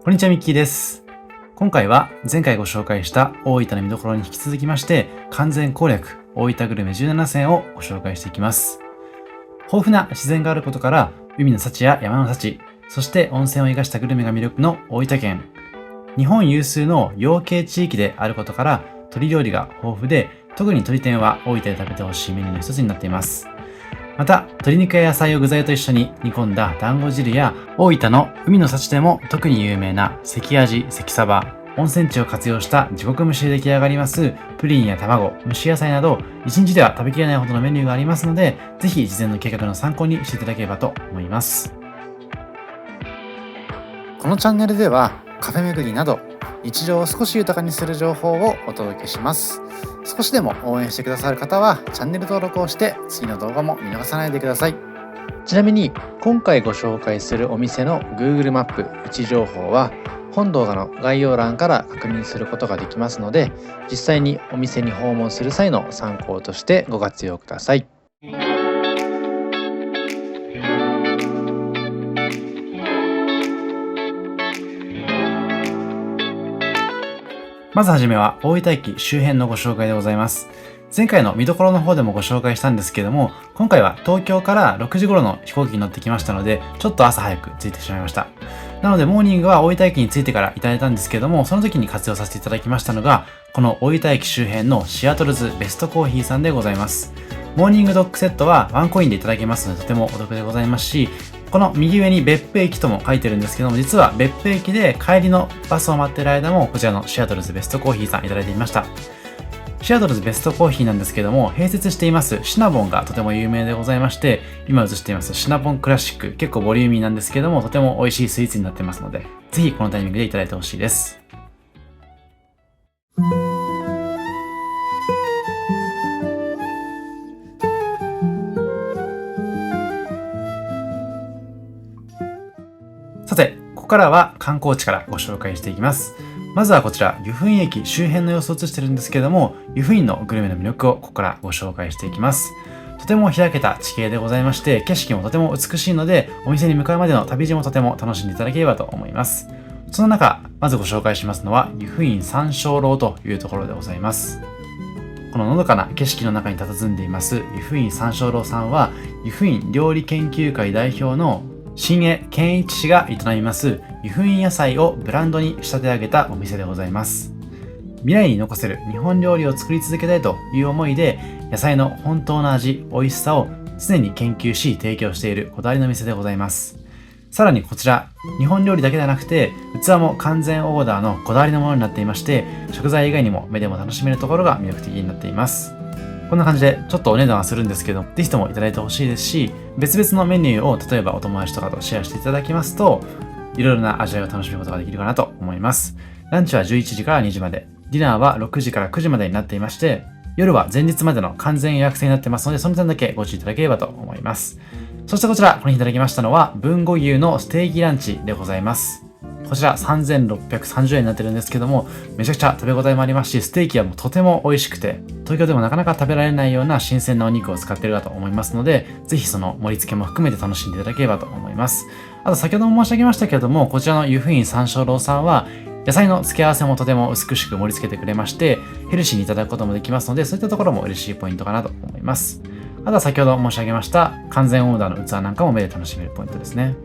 こんにちは、ミッキーです。今回は前回ご紹介した大分の見どころに引き続きまして、完全攻略大分グルメ17選をご紹介していきます。豊富な自然があることから、海の幸や山の幸、そして温泉を生かしたグルメが魅力の大分県。日本有数の養鶏地域であることから、鶏料理が豊富で、特に鶏天は大分で食べてほしいメニューの一つになっています。また、鶏肉や野菜を具材と一緒に煮込んだ団子汁や、大分の海の幸でも特に有名な関あじ、関サバ、温泉地を活用した地獄蒸しで出来上がりますプリンや卵、蒸し野菜など、1日では食べきれないほどのメニューがありますので、ぜひ事前の計画の参考にしていただければと思います。このチャンネルではカフェ巡りなど日常を少し豊かにする情報をお届けします。少しでも応援してくださる方はチャンネル登録をして次の動画も見逃さないでください。ちなみに今回ご紹介するお店の Google マップ位置情報は本動画の概要欄から確認することができますので、実際にお店に訪問する際の参考としてご活用ください。まずはじめは大分駅周辺のご紹介でございます。前回の見どころの方でもご紹介したんですけども、今回は東京から6時頃の飛行機に乗ってきましたので、ちょっと朝早く着いてしまいました。なのでモーニングは大分駅に着いてからいただいたんですけども、その時に活用させていただきましたのが、この大分駅周辺のシアトルズベストコーヒーさんでございます。モーニングドッグセットはワンコインでいただけますのでとてもお得でございますし、この右上に別府駅とも書いてるんですけども、実は別府駅で帰りのバスを待っている間もこちらのシアトルズベストコーヒーさんいただいていました。シアトルズベストコーヒーなんですけども、併設していますシナボンがとても有名でございまして、今映していますシナボンクラシック、結構ボリューミーなんですけども、とても美味しいスイーツになってますので、ぜひこのタイミングでいただいてほしいです。さて、ここからは観光地からご紹介していきます。まずはこちら、湯布院駅周辺の様子を映してるんですけども、湯布院のグルメの魅力をここからご紹介していきます。とても開けた地形でございまして、景色もとても美しいので、お店に向かうまでの旅路もとても楽しんでいただければと思います。その中、まずご紹介しますのは、湯布院山椒楼というところでございます。こののどかな景色の中に佇んでいます湯布院山椒楼さんは、湯布院料理研究会代表の新江健一氏が営みます湯布院野菜をブランドに仕立て上げたお店でございます。未来に残せる日本料理を作り続けたいという思いで、野菜の本当の味、美味しさを常に研究し提供しているこだわりの店でございます。さらにこちら、日本料理だけではなくて、器も完全オーダーのこだわりのものになっていまして、食材以外にも目でも楽しめるところが魅力的になっています。こんな感じでちょっとお値段はするんですけど、ぜひともいただいてほしいですし、別々のメニューを例えばお友達とかとシェアしていただきますと、いろいろな味わいを楽しむことができるかなと思います。ランチは11時から2時まで、ディナーは6時から9時までになっていまして、夜は前日までの完全予約制になってますので、その点だけご注意いただければと思います。そしてこちら、この日いただきましたのは、豊後牛のステーキランチでございます。こちら3630円になってるんですけども、めちゃくちゃ食べ応えもありますし、ステーキはもうとても美味しくて、東京でもなかなか食べられないような新鮮なお肉を使っているかと思いますので、ぜひその盛り付けも含めて楽しんでいただければと思います。あと先ほども申し上げましたけれども、こちらの湯布院山椒楼さんは、野菜の付け合わせもとても美しく盛り付けてくれまして、ヘルシーにいただくこともできますので、そういったところも嬉しいポイントかなと思います。あとは先ほど申し上げました完全オーダーの器なんかも目で楽しめるポイントですね。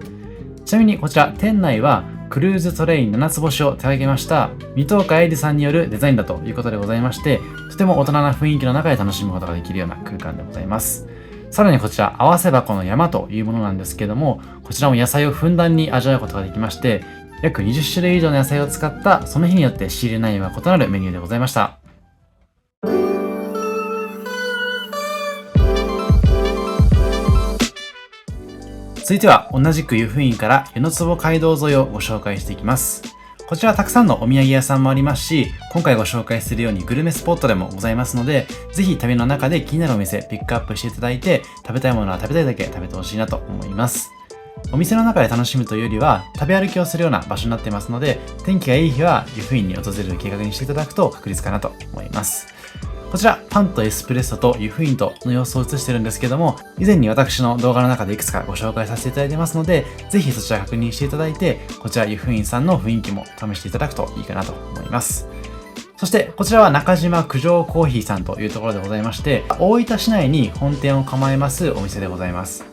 ちなみにこちら店内はクルーズトレイン7つ星を手掛けました三藤岡英里さんによるデザインだということでございまして、とても大人な雰囲気の中で楽しむことができるような空間でございます。さらにこちら合わせ箱の山というものなんですけども、こちらも野菜をふんだんに味わうことができまして、約20種類以上の野菜を使ったその日によって仕入れ内容が異なるメニューでございました。続いては同じく湯布院から湯の坪街道沿いをご紹介していきます。こちらはたくさんのお土産屋さんもありますし、今回ご紹介するようにグルメスポットでもございますので、ぜひ旅の中で気になるお店ピックアップしていただいて、食べたいものは食べたいだけ食べてほしいなと思います。お店の中で楽しむというよりは食べ歩きをするような場所になっていますので、天気がいい日は湯布院に訪れる計画にしていただくと確実かなと思います。こちら、パンとエスプレッソと湯布院との様子を映してるんですけども、以前に私の動画の中でいくつかご紹介させていただいてますので、ぜひそちら確認していただいて、こちら湯布院さんの雰囲気も試していただくといいかなと思います。そしてこちらは中島九条コーヒーさんというところでございまして、大分市内に本店を構えますお店でございます。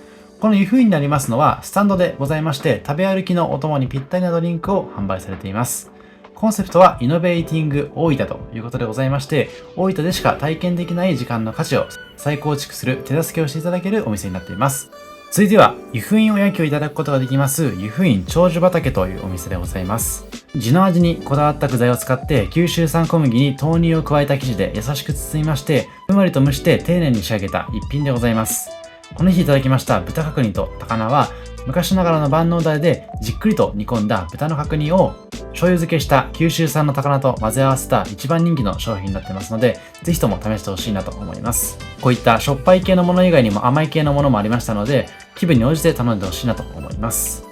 この湯布院になりますのはスタンドでございまして、食べ歩きのお供にぴったりなドリンクを販売されています。コンセプトはイノベーティング大分ということでございまして、大分でしか体験できない時間の価値を再構築する手助けをしていただけるお店になっています。続いては、湯布院おやきをいただくことができます、湯布院長寿畑というお店でございます。地の味にこだわった具材を使って、九州産小麦に豆乳を加えた生地で優しく包みまして、ふんわりと蒸して丁寧に仕上げた一品でございます。この日いただきました豚角煮と高菜は、昔ながらの万能ダレでじっくりと煮込んだ豚の角煮を醤油漬けした九州産の高菜と混ぜ合わせた一番人気の商品になってますので、ぜひとも試してほしいなと思います。こういったしょっぱい系のもの以外にも甘い系のものもありましたので、気分に応じて頼んでほしいなと思います。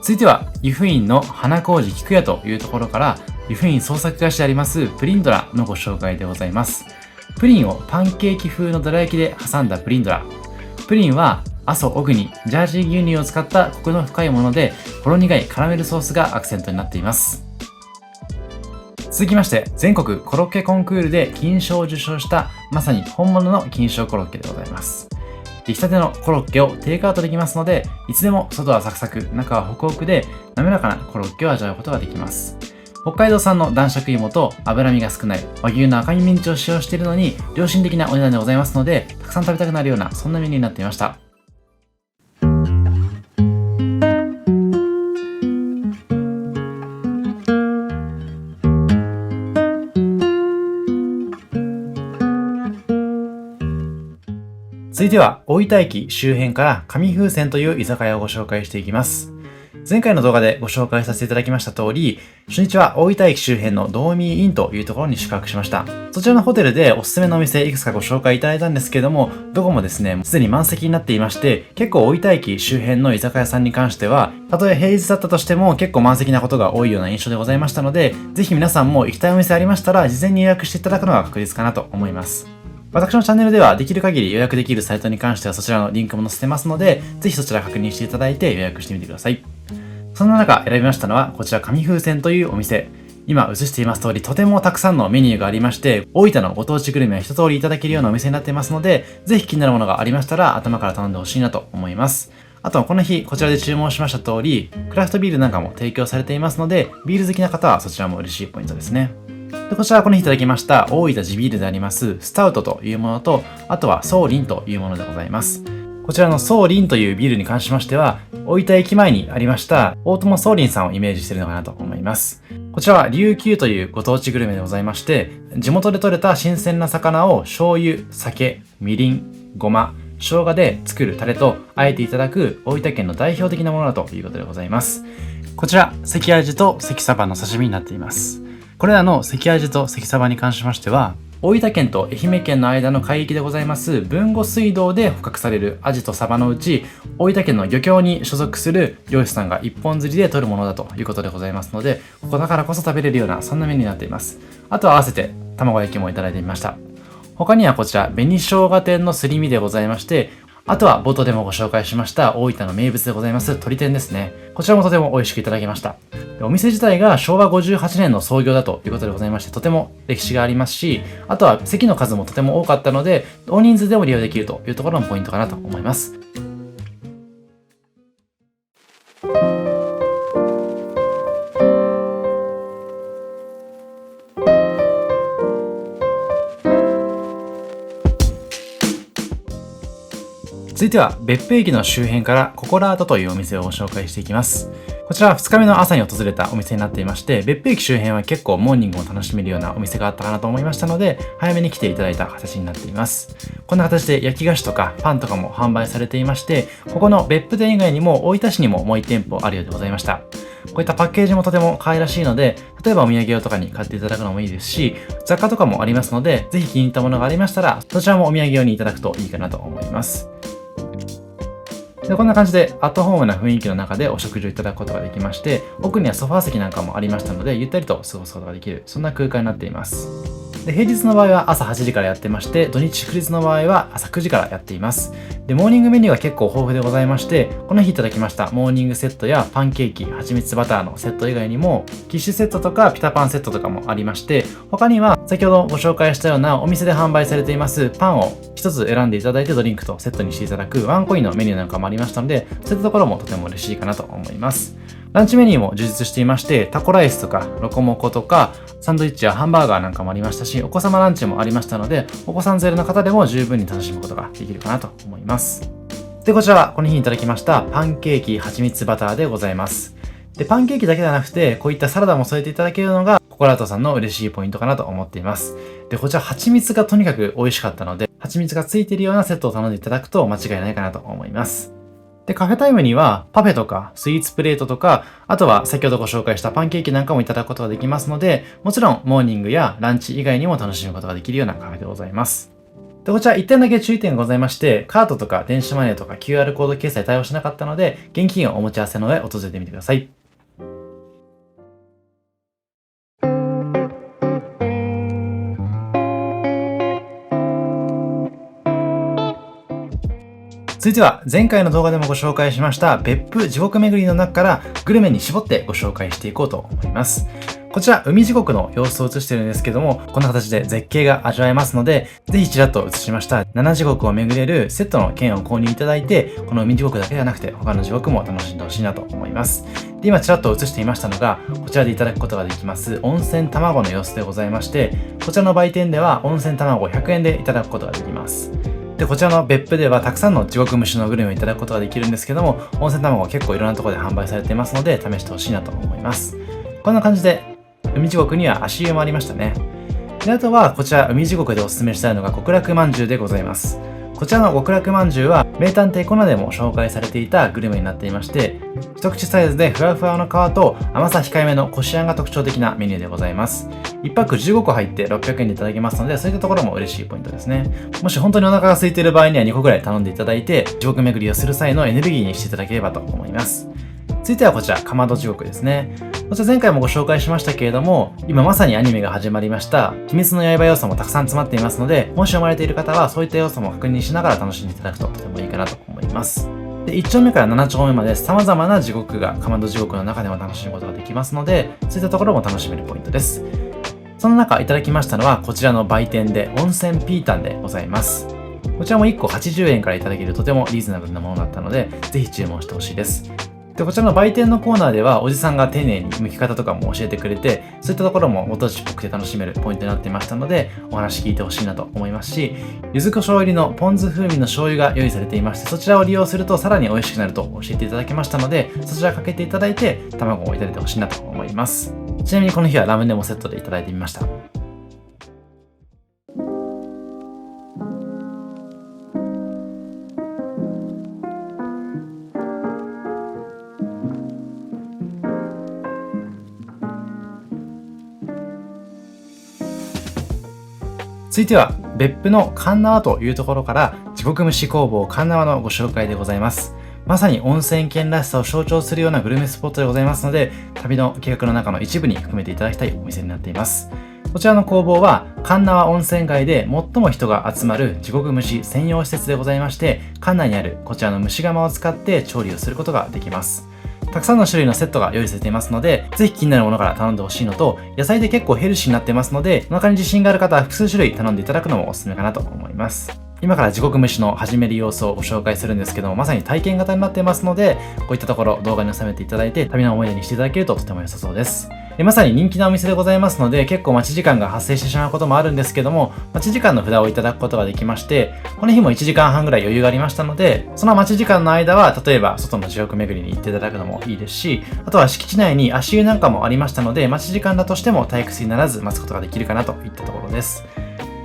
続いては、湯布院の花小路菊屋というところから、湯布院創作菓子でありますプリンドラのご紹介でございます。プリンをパンケーキ風のどら焼きで挟んだプリンドラ。プリンは阿蘇小国ジャージー牛乳を使ったコクの深いもので、ほろ苦いカラメルソースがアクセントになっています。続きまして、全国コロッケコンクールで金賞を受賞したまさに本物の金賞コロッケでございます。出来たてのコロッケをテイクアウトできますので、いつでも外はサクサク、中はホクホクで滑らかなコロッケを味わうことができます。北海道産の男爵芋と脂身が少ない和牛の赤身ミンチを使用しているのに良心的なお値段でございますので、たくさん食べたくなるようなそんなメニューになっていました。続いては大分駅周辺から上風船という居酒屋をご紹介していきます。前回の動画でご紹介させていただきました通り、初日は大分駅周辺のドーミーインというところに宿泊しました。そちらのホテルでおすすめのお店いくつかご紹介いただいたんですけども、どこもですね、すでに満席になっていまして、結構大分駅周辺の居酒屋さんに関しては、たとえ平日だったとしても結構満席なことが多いような印象でございましたので、ぜひ皆さんも行きたいお店ありましたら、事前に予約していただくのが確実かなと思います。私のチャンネルではできる限り予約できるサイトに関してはそちらのリンクも載せてますので、ぜひそちら確認していただいて予約してみてください。そんな中選びましたのはこちら上風船というお店。今映しています通りとてもたくさんのメニューがありまして、大分のご当地グルメを一通りいただけるようなお店になっていますので、ぜひ気になるものがありましたら頭から頼んでほしいなと思います。あとはこの日こちらで注文しました通り、クラフトビールなんかも提供されていますので、ビール好きな方はそちらも嬉しいポイントですね。でこちらはこの日いただきました大分地ビールでありますスタウトというものと、あとはソーリンというものでございます。こちらのソーリンというビールに関しましては、大分駅前にありました大友ソーリンさんをイメージしているのかなと思います。こちらは琉球というご当地グルメでございまして、地元で採れた新鮮な魚を醤油、酒、みりん、ごま、生姜で作るタレとあえていただく大分県の代表的なものだということでございます。こちら関あじと関サバの刺身になっています。これらの関あじと関サバに関しましては、大分県と愛媛県の間の海域でございます豊後水道で捕獲されるアジとサバのうち、大分県の漁協に所属する漁師さんが一本釣りで取るものだということでございますので、ここだからこそ食べれるようなそんなメニューになっています。あとは合わせて卵焼きもいただいてみました。他にはこちら紅生姜店のすり身でございまして、あとは冒頭でもご紹介しました大分の名物でございます鶏天ですね。こちらもとても美味しくいただきました。お店自体が昭和58年の創業だということでございまして、とても歴史がありますし、あとは席の数もとても多かったので、大人数でも利用できるというところのポイントかなと思います。続いては別府駅の周辺からココラートというお店をご紹介していきます。こちらは2日目の朝に訪れたお店になっていまして、別府駅周辺は結構モーニングも楽しめるようなお店があったかなと思いましたので、早めに来ていただいた形になっています。こんな形で焼き菓子とかパンとかも販売されていまして、ここの別府店以外にも大分市にももう1店舗あるようでございました。こういったパッケージもとても可愛らしいので、例えばお土産用とかに買っていただくのもいいですし、雑貨とかもありますので、ぜひ気に入ったものがありましたら、そちらもお土産用にいただくといいかなと思います。でこんな感じでアットホームな雰囲気の中でお食事をいただくことができまして、奥にはソファー席なんかもありましたので、ゆったりと過ごすことができる、そんな空間になっています。で、平日の場合は朝8時からやってまして、土日祝日の場合は朝9時からやっています。で、モーニングメニューが結構豊富でございまして、この日いただきましたモーニングセットやパンケーキ、蜂蜜バターのセット以外にも、キッシュセットとかピタパンセットとかもありまして、他には先ほどご紹介したようなお店で販売されていますパンを一つ選んでいただいてドリンクとセットにしていただくワンコインのメニューなんかもありましたので、そういったところもとても嬉しいかなと思います。ランチメニューも充実していまして、タコライスとかロコモコとかサンドイッチやハンバーガーなんかもありましたし、お子様ランチもありましたので、お子さん連れの方でも十分に楽しむことができるかなと思います。で、こちらはこの日にいただきましたパンケーキ蜂蜜バターでございます。で、パンケーキだけではなくて、こういったサラダも添えていただけるのがココラートさんの嬉しいポイントかなと思っています。で、こちら蜂蜜がとにかく美味しかったので、蜂蜜がついているようなセットを頼んでいただくと間違いないかなと思います。で、カフェタイムにはパフェとかスイーツプレートとか、あとは先ほどご紹介したパンケーキなんかもいただくことができますので、もちろんモーニングやランチ以外にも楽しむことができるようなカフェでございます。で、こちら1点だけ注意点がございまして、カードとか電子マネーとか QR コード決済対応しなかったので、現金をお持ち合わせの上訪れてみてください。続いては前回の動画でもご紹介しました別府地獄巡りの中からグルメに絞ってご紹介していこうと思います。こちら海地獄の様子を映してるんですけども、こんな形で絶景が味わえますので、ぜひちらっと映しました7地獄を巡れるセットの券を購入いただいて、この海地獄だけではなくて他の地獄も楽しんでほしいなと思います。で、今ちらっと映していましたのが、こちらでいただくことができます温泉卵の様子でございまして、こちらの売店では温泉卵100円でいただくことができます。で、こちらの別府ではたくさんの地獄蒸しのグルメをいただくことができるんですけども、温泉卵は結構いろんなところで販売されていますので、試してほしいなと思います。こんな感じで、海地獄には足湯もありましたね。で、あとはこちら海地獄でおすすめしたいのが極楽まんじゅうでございます。こちらの極楽まんじゅうは名探偵コナンでも紹介されていたグルメになっていまして、一口サイズでふわふわの皮と甘さ控えめのこしあんが特徴的なメニューでございます。1パック15個入って600円でいただけますので、そういったところも嬉しいポイントですね。もし本当にお腹が空いている場合には2個ぐらい頼んでいただいて、地獄巡りをする際のエネルギーにしていただければと思います。続いてはこちら、かまど地獄ですね。こちら前回もご紹介しましたけれども、今まさにアニメが始まりました鬼滅の刃要素もたくさん詰まっていますので、もし読まれている方はそういった要素も確認しながら楽しんでいただくととてもいいかなと思います。で、1丁目から7丁目まで様々な地獄がかまど地獄の中でも楽しむことができますので、そういったところも楽しめるポイントです。その中いただきましたのはこちらの売店で温泉ピータンでございます。こちらも1個80円からいただけるとてもリーズナブルなものだったので、ぜひ注文してほしいです。で、こちらの売店のコーナーではおじさんが丁寧に剥き方とかも教えてくれて、そういったところも元々っぽくて楽しめるポイントになっていましたので、お話聞いてほしいなと思いますし、柚子胡椒入りのポン酢風味の醤油が用意されていまして、そちらを利用するとさらに美味しくなると教えていただきましたので、そちらかけていただいて卵をいただいてほしいなと思います。ちなみにこの日はラムネもセットでいただいてみました。続いては別府の鉄輪というところから地獄蒸し工房鉄輪のご紹介でございます。まさに温泉県らしさを象徴するようなグルメスポットでございますので、旅の計画の中の一部に含めていただきたいお店になっています。こちらの工房は鉄輪温泉街で最も人が集まる地獄蒸し専用施設でございまして、館内にあるこちらの蒸し窯を使って調理をすることができます。たくさんの種類のセットが用意されていますので、ぜひ気になるものから頼んでほしいのと、野菜で結構ヘルシーになってますので、お腹に自信がある方は複数種類頼んでいただくのもおすすめかなと思います。今から地獄蒸しの始める様子をご紹介するんですけども、まさに体験型になっていますので、こういったところ動画に収めていただいて旅の思い出にしていただけるととても良さそうです。まさに人気なお店でございますので、結構待ち時間が発生してしまうこともあるんですけども、待ち時間の札をいただくことができまして、この日も1時間半ぐらい余裕がありましたので、その待ち時間の間は例えば外の地獄巡りに行っていただくのもいいですし、あとは敷地内に足湯なんかもありましたので、待ち時間だとしても退屈にならず待つことができるかなといったところです。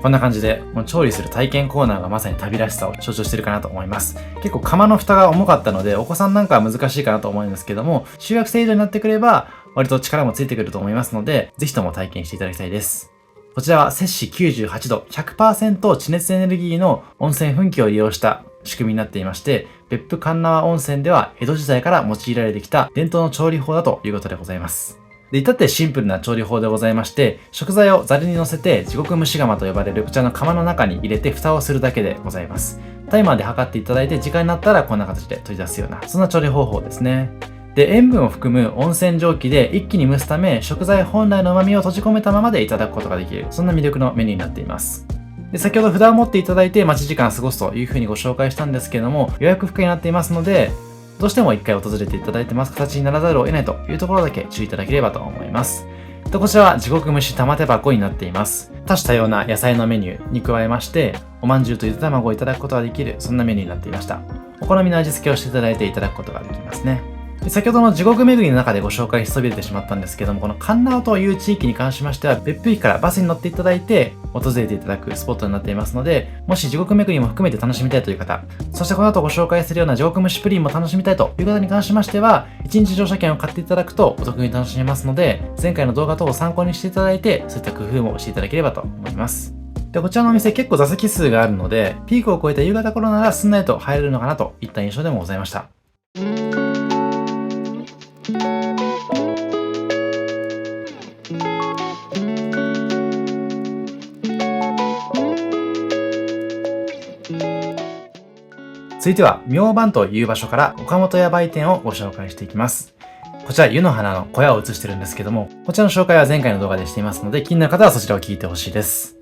こんな感じで、もう調理する体験コーナーがまさに旅らしさを象徴しているかなと思います。結構釜の蓋が重かったので、お子さんなんかは難しいかなと思うんですけども、中学生以上になってくれば、割と力もついてくると思いますので、ぜひとも体験していただきたいです。こちらは摂氏98度、100% 地熱エネルギーの温泉噴気を利用した仕組みになっていまして、別府鉄輪温泉では江戸時代から用いられてきた伝統の調理法だということでございます。で、至ってシンプルな調理法でございまして、食材をザルに乗せて地獄蒸し釜と呼ばれるこちらの釜の中に入れて蓋をするだけでございます。タイマーで測っていただいて時間になったらこんな形で取り出すような、そんな調理方法ですね。で、塩分を含む温泉蒸気で一気に蒸すため、食材本来の旨味を閉じ込めたままでいただくことができる、そんな魅力のメニューになっています。で、先ほど札を持っていただいて待ち時間を過ごすというふうにご紹介したんですけども、予約不可になっていますので、どうしても一回訪れていただいてます形にならざるを得ないというところだけ注意いただければと思います。こちらは地獄蒸し玉手箱になっています。多種多様な野菜のメニューに加えまして、おまんじゅうとゆで卵をいただくことができる、そんなメニューになっていました。お好みの味付けをしていただいていただくことができますね。で、先ほどの地獄巡りの中でご紹介しそびれてしまったんですけども、このカンナオという地域に関しましては、別府駅からバスに乗っていただいて訪れていただくスポットになっていますので、もし地獄巡りも含めて楽しみたいという方、そしてこの後ご紹介するような地獄蒸しプリンも楽しみたいという方に関しましては、1日乗車券を買っていただくとお得に楽しめますので、前回の動画等を参考にしていただいて、そういった工夫もしていただければと思います。で、こちらのお店結構座席数があるので、ピークを超えた夕方頃ならすんなりと入れるのかなといった印象でもございました。続いては、明晩という場所から岡本屋売店をご紹介していきます。こちら、湯の花の小屋を映してるんですけども、こちらの紹介は前回の動画でしていますので、気になる方はそちらを聞いてほしいです。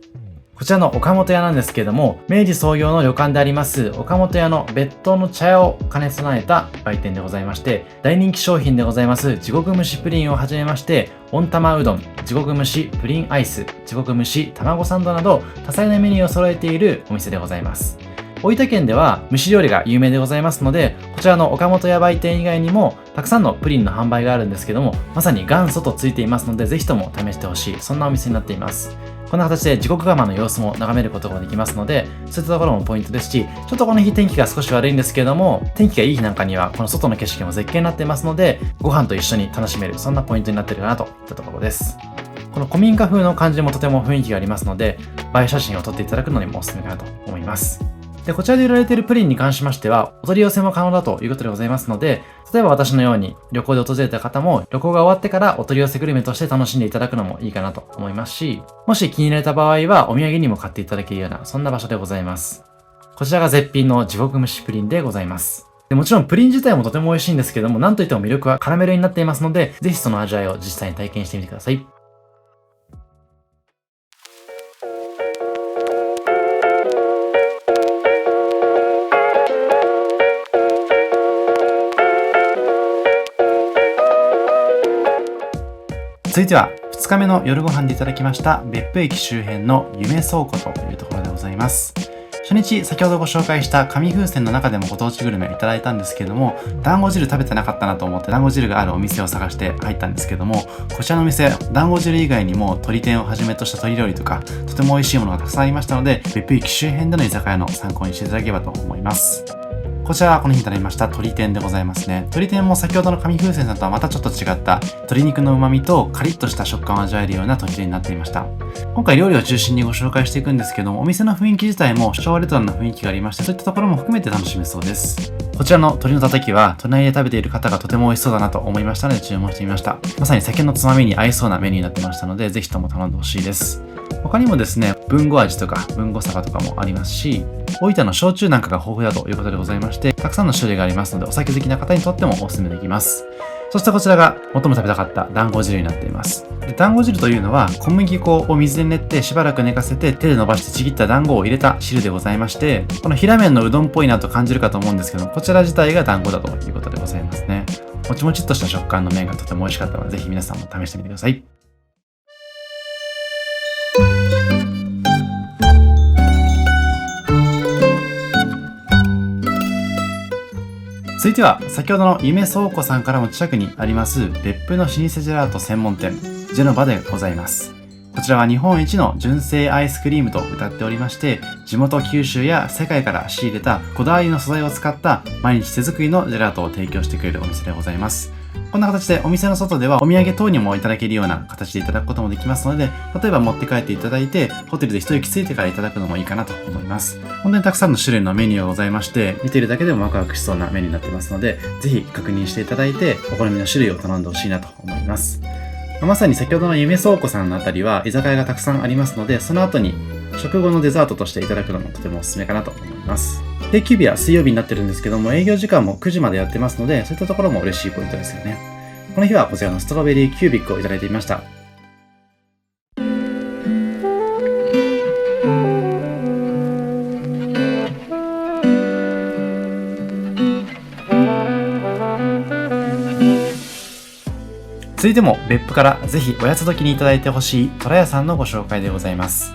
こちらの岡本屋なんですけども、明治創業の旅館であります岡本屋の別当の茶屋を兼ね備えた売店でございまして、大人気商品でございます地獄蒸しプリンをはじめまして、温玉うどん、地獄蒸しプリンアイス、地獄蒸し卵サンドなど多彩なメニューを揃えているお店でございます。大分県では蒸し料理が有名でございますので、こちらの岡本屋売店以外にもたくさんのプリンの販売があるんですけども、まさに元祖とついていますので、ぜひとも試してほしい、そんなお店になっています。こんな形で地獄釜の様子も眺めることができますので、そういったところもポイントですし、ちょっとこの日天気が少し悪いんですけれども、天気がいい日なんかにはこの外の景色も絶景になっていますので、ご飯と一緒に楽しめる、そんなポイントになっているかなといったところです。この古民家風の感じもとても雰囲気がありますので、映え写真を撮っていただくのにもおすすめかなと思います。で、こちらで売られているプリンに関しましては、お取り寄せも可能だということでございますので、例えば私のように旅行で訪れた方も、旅行が終わってからお取り寄せグルメとして楽しんでいただくのもいいかなと思いますし、もし気に入られた場合はお土産にも買っていただけるような、そんな場所でございます。こちらが絶品の地獄蒸しプリンでございます。で、もちろんプリン自体もとても美味しいんですけども、なんといっても魅力はカラメルになっていますので、ぜひその味わいを実際に体験してみてください。続いては2日目の夜ご飯でいただきました別府駅周辺の夢倉庫というところでございます。初日、先ほどご紹介した紙風船の中でもご当地グルメいただいたんですけども、団子汁食べてなかったなと思って団子汁があるお店を探して入ったんですけども、こちらのお店、団子汁以外にも鶏天をはじめとした鶏料理とかとても美味しいものがたくさんありましたので、別府駅周辺での居酒屋の参考にしていただければと思います。こちらはこの日にいただきました鶏天でございますね。鶏天も先ほどの紙風船さんとはまたちょっと違った鶏肉の旨味とカリッとした食感を味わえるような鶏天になっていました。今回料理を中心にご紹介していくんですけども、お店の雰囲気自体も昭和レトロな雰囲気がありまして、そういったところも含めて楽しめそうです。こちらの鶏のたたきは隣で食べている方がとても美味しそうだなと思いましたので注文してみました。まさに酒のつまみに合いそうなメニューになってましたので、ぜひとも頼んでほしいです。他にもですね、文吾味とか文吾サバとかもありますし、大分の焼酎なんかが豊富だということでございまして、たくさんの種類がありますので、お酒好きな方にとってもお勧めできます。そしてこちらが最も食べたかった団子汁になっています。で、団子汁というのは小麦粉を水で練ってしばらく寝かせて手で伸ばしてちぎった団子を入れた汁でございまして、この平麺のうどんっぽいなと感じるかと思うんですけど、こちら自体が団子だということでございますね。もちもちっとした食感の麺がとても美味しかったので、ぜひ皆さんも試してみてください。続いては先ほどの夢倉庫さんからも近くにあります別府の老舗ジェラート専門店ジェノバでございます。こちらは日本一の純正アイスクリームと謳っておりまして、地元九州や世界から仕入れたこだわりの素材を使った毎日手作りのジェラートを提供してくれるお店でございます。こんな形でお店の外ではお土産等にもいただけるような形でいただくこともできますので、例えば持って帰っていただいてホテルで一息ついてからいただくのもいいかなと思います。本当にたくさんの種類のメニューがございまして、見ているだけでもワクワクしそうなメニューになってますので、ぜひ確認していただいてお好みの種類を頼んでほしいなと思います。まさに先ほどの夢倉庫さんのあたりは居酒屋がたくさんありますので、その後に食後のデザートとしていただくのもとてもおすすめかなと思います。定休日は水曜日になってるんですけども、営業時間も9時までやってますので、そういったところも嬉しいポイントですよね。この日はこちらのストロベリーキュービックをいただいてみました。続いても別府からぜひおやつ時にいただいてほしい虎屋さんのご紹介でございます。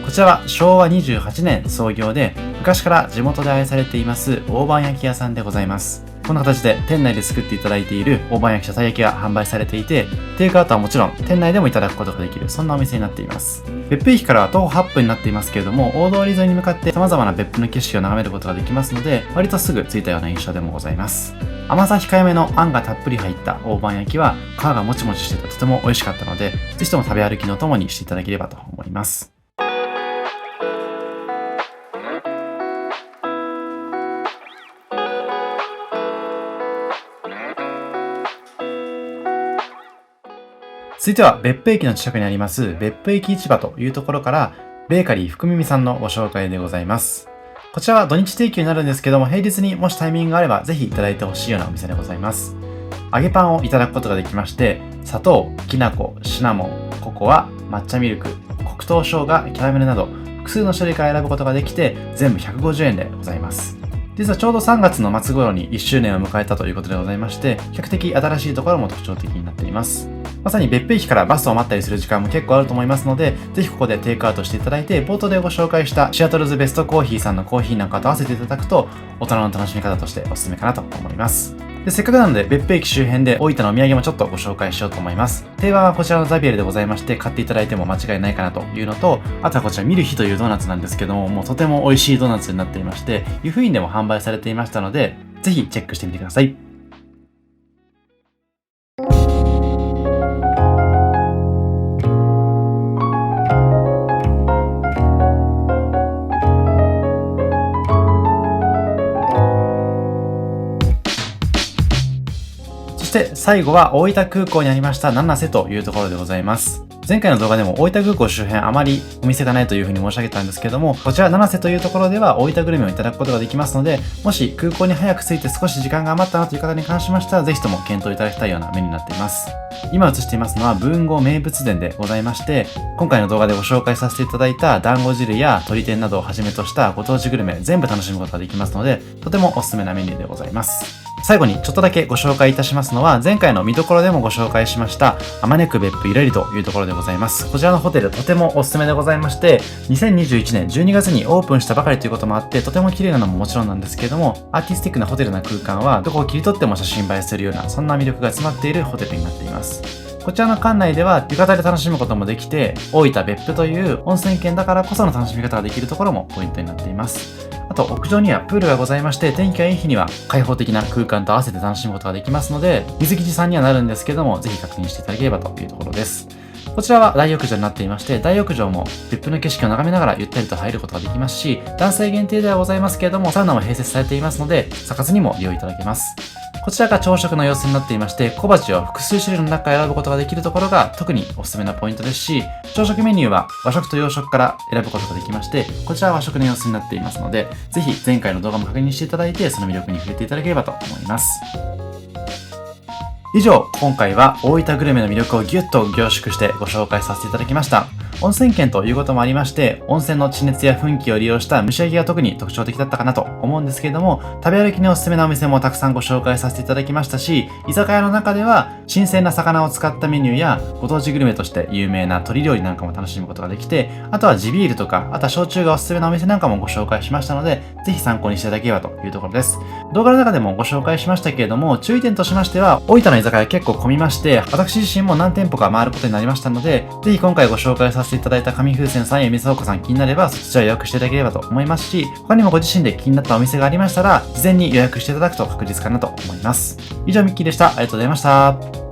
こちらは昭和28年創業で昔から地元で愛されています大判焼き屋さんでございます。こんな形で店内で作っていただいている大判焼き車体焼きが販売されていて、テイクアウトはもちろん店内でもいただくことができる、そんなお店になっています。別府駅からは徒歩8分になっていますけれども、大通り沿いに向かって様々な別府の景色を眺めることができますので、割とすぐ着いたような印象でもございます。甘さ控えめのあんがたっぷり入った大判焼きは皮がもちもちしててとても美味しかったので、ぜひとも食べ歩きのともにしていただければと思います。続いては別府駅の近くにあります別府駅市場というところからベーカリー福耳さんのご紹介でございます。こちらは土日提供になるんですけども、平日にもしタイミングがあればぜひいただいてほしいようなお店でございます。揚げパンをいただくことができまして、砂糖、きな粉、シナモン、ココア、抹茶ミルク、黒糖生姜、キャラメルなど複数の種類から選ぶことができて全部150円でございます。実はちょうど3月の末頃に1周年を迎えたということでございまして、比較的新しいところも特徴的になっています。まさに別府駅からバスを待ったりする時間も結構あると思いますので、ぜひここでテイクアウトしていただいて、冒頭でご紹介したシアトルズベストコーヒーさんのコーヒーなんかと合わせていただくと、大人の楽しみ方としておすすめかなと思います。で、せっかくなので別府駅周辺で大分のお土産もちょっとご紹介しようと思います。定番はこちらのザビエルでございまして、買っていただいても間違いないかなというのと、あとはこちらミルヒというドーナツなんですけども、もうとても美味しいドーナツになっていまして、湯布院でも販売されていましたので、ぜひチェックしてみてください。そして最後は大分空港にありました七瀬というところでございます。前回の動画でも大分空港周辺あまりお店がないというふうに申し上げたんですけども、こちら七瀬というところでは大分グルメをいただくことができますので、もし空港に早く着いて少し時間が余ったなという方に関しましては、ぜひとも検討いただきたいようなメニューになっています。今映していますのは文豪名物膳でございまして、今回の動画でご紹介させていただいた団子汁や鶏天などをはじめとしたご当地グルメ全部楽しむことができますので、とてもおすすめなメニューでございます。最後にちょっとだけご紹介いたしますのは、前回の見どころでもご紹介しましたあまねく別府ゆらりというところでございます。こちらのホテルとてもおすすめでございまして、2021年12月にオープンしたばかりということもあって、とても綺麗なのももちろんなんですけれども、アーティスティックなホテルな空間はどこを切り取っても写真映えするような、そんな魅力が詰まっているホテルになっています。こちらの館内では浴衣で楽しむこともできて、大分別府という温泉県だからこその楽しみ方ができるところもポイントになっています。あと屋上にはプールがございまして、天気がいい日には開放的な空間と合わせて楽しむことができますので、水着さんにはなるんですけども、ぜひ確認していただければというところです。こちらは大浴場になっていまして、大浴場も別府の景色を眺めながらゆったりと入ることができますし、男性限定ではございますけれども、サウナも併設されていますので、サカスにも利用いただけます。こちらが朝食の様子になっていまして、小鉢を複数種類の中から選ぶことができるところが特におすすめなポイントですし、朝食メニューは和食と洋食から選ぶことができまして、こちらは和食の様子になっていますので、ぜひ前回の動画も確認していただいて、その魅力に触れていただければと思います。以上、今回は大分グルメの魅力をギュッと凝縮してご紹介させていただきました。温泉県ということもありまして、温泉の地熱や雰囲気を利用した蒸し焼きが特に特徴的だったかなと思うんですけれども、食べ歩きにおすすめなお店もたくさんご紹介させていただきましたし、居酒屋の中では新鮮な魚を使ったメニューやご当地グルメとして有名な鶏料理なんかも楽しむことができて、あとは地ビールとか、あとは焼酎がおすすめなお店なんかもご紹介しましたので、ぜひ参考にしていただければというところです。動画の中でもご紹介しましたけれども、注意点としましては、大分の居酒屋結構混みまして、私自身も何店舗か回ることになりましたので、ぜひ今回ご紹介させていただいた紙風船さんやみそおこさん気になれば、そちら予約していただければと思いますし、他にもご自身で気になったお店がありましたら、事前に予約していただくと確実かなと思います。以上、ミッキーでした。ありがとうございました。